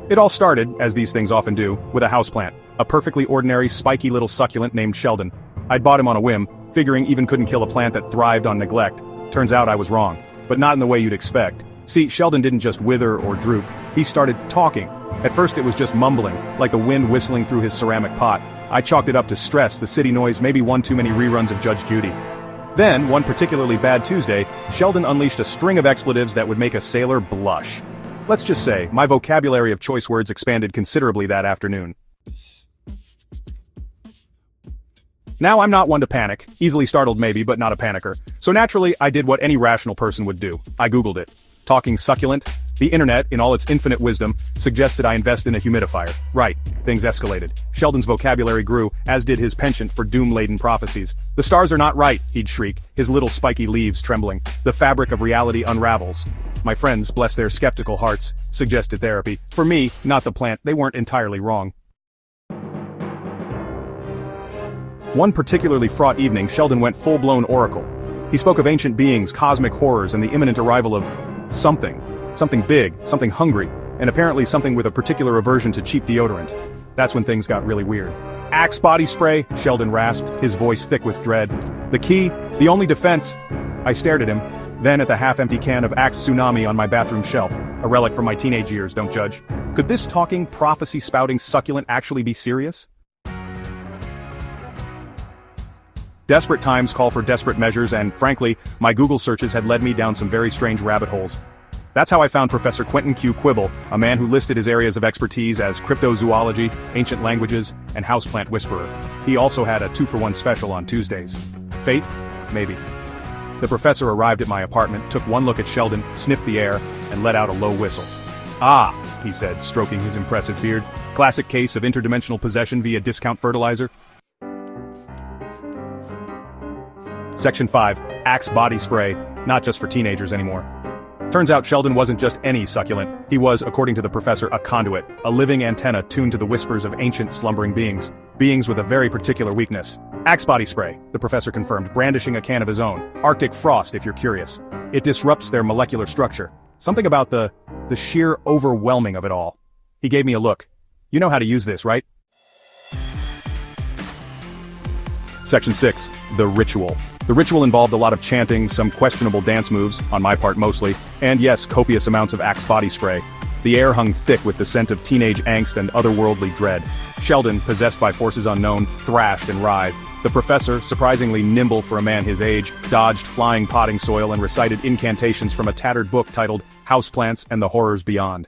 It all started, as these things often do, with a houseplant. A perfectly ordinary, spiky little succulent named Sheldon. I'd bought him on a whim, figuring even couldn't kill a plant that thrived on neglect. Turns out I was wrong. But not in the way you'd expect. See, Sheldon didn't just wither or droop. He started talking. At first it was just mumbling, like the wind whistling through his ceramic pot. I chalked it up to stress, the city noise, maybe one too many reruns of Judge Judy. Then, one particularly bad Tuesday, Sheldon unleashed a string of expletives that would make a sailor blush. Let's just say, my vocabulary of choice words expanded considerably that afternoon. Now I'm not one to panic, easily startled maybe, but not a panicker. So naturally, I did what any rational person would do. I googled it. Talking succulent? The internet, in all its infinite wisdom, suggested I invest in a humidifier. Right, things escalated. Sheldon's vocabulary grew, as did his penchant for doom-laden prophecies. The stars are not right, he'd shriek, his little spiky leaves trembling. The fabric of reality unravels. My friends, bless their skeptical hearts, suggested therapy. For me, not the plant, they weren't entirely wrong. One particularly fraught evening, Sheldon went full-blown oracle. He spoke of ancient beings, cosmic horrors, and the imminent arrival of something. Something big, something hungry, and apparently something with a particular aversion to cheap deodorant. That's when things got really weird. Axe body spray, Sheldon rasped, his voice thick with dread. The key, the only defense. I stared at him, then at the half-empty can of Axe Tsunami on my bathroom shelf. A relic from my teenage years, don't judge. Could this talking, prophecy-spouting succulent actually be serious? Desperate times call for desperate measures, and, frankly, my Google searches had led me down some very strange rabbit holes. That's how I found Professor Quentin Q. Quibble, a man who listed his areas of expertise as cryptozoology, ancient languages, and houseplant whisperer. He also had a 2-for-1 special on Tuesdays. Fate? Maybe. The professor arrived at my apartment, took one look at Sheldon, sniffed the air, and let out a low whistle. Ah, he said, stroking his impressive beard. Classic case of interdimensional possession via discount fertilizer. Section 5. Axe body spray. Not just for teenagers anymore. Turns out Sheldon wasn't just any succulent. He was, according to the professor, a conduit, a living antenna tuned to the whispers of ancient slumbering beings. Beings with a very particular weakness. Axe body spray, the professor confirmed, brandishing a can of his own. Arctic frost, if you're curious. It disrupts their molecular structure. Something about the sheer overwhelming of it all. He gave me a look. You know how to use this, right? Section 6. The ritual. The ritual involved a lot of chanting, some questionable dance moves, on my part mostly, and yes, copious amounts of Axe body spray. The air hung thick with the scent of teenage angst and otherworldly dread. Sheldon, possessed by forces unknown, thrashed and writhed. The professor, surprisingly nimble for a man his age, dodged flying potting soil and recited incantations from a tattered book titled Houseplants and the Horrors Beyond.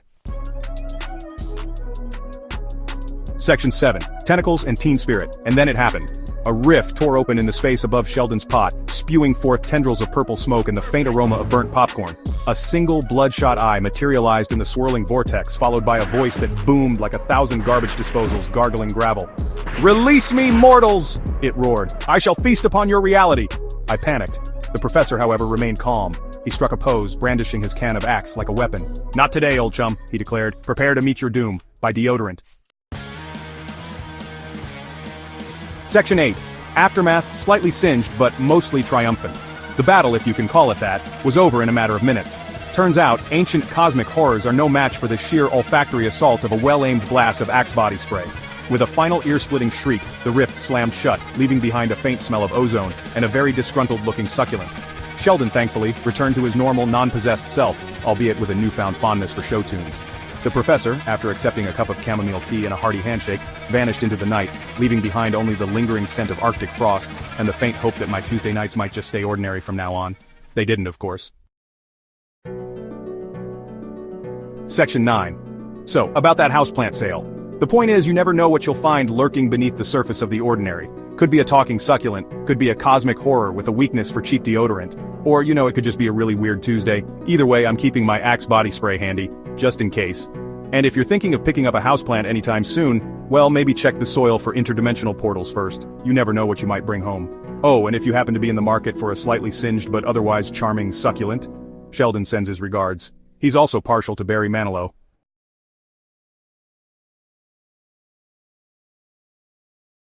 Section 7. Tentacles and Teen Spirit. And then it happened. A rift tore open in the space above Sheldon's pot, spewing forth tendrils of purple smoke and the faint aroma of burnt popcorn. A single bloodshot eye materialized in the swirling vortex, followed by a voice that boomed like 1,000 garbage disposals gargling gravel. "Release me, mortals!" it roared. "I shall feast upon your reality!" I panicked. The professor, however, remained calm. He struck a pose, brandishing his can of Axe like a weapon. "Not today, old chum," he declared. "Prepare to meet your doom. By deodorant." Section 8. Aftermath, slightly singed but mostly triumphant. The battle, if you can call it that, was over in a matter of minutes. Turns out, ancient cosmic horrors are no match for the sheer olfactory assault of a well-aimed blast of Axe body spray. With a final ear-splitting shriek, the rift slammed shut, leaving behind a faint smell of ozone, and a very disgruntled-looking succulent. Sheldon, thankfully, returned to his normal, non-possessed self, albeit with a newfound fondness for show tunes. The professor, after accepting a cup of chamomile tea and a hearty handshake, vanished into the night, leaving behind only the lingering scent of Arctic frost, and the faint hope that my Tuesday nights might just stay ordinary from now on. They didn't, of course. Section 9. So, about that houseplant sale. The point is, you never know what you'll find lurking beneath the surface of the ordinary. Could be a talking succulent, could be a cosmic horror with a weakness for cheap deodorant. Or, it could just be a really weird Tuesday. Either way, I'm keeping my Axe body spray handy, just in case. And if you're thinking of picking up a houseplant anytime soon, well, maybe check the soil for interdimensional portals first. You never know what you might bring home. Oh, and if you happen to be in the market for a slightly singed but otherwise charming succulent, Sheldon sends his regards. He's also partial to Barry Manilow.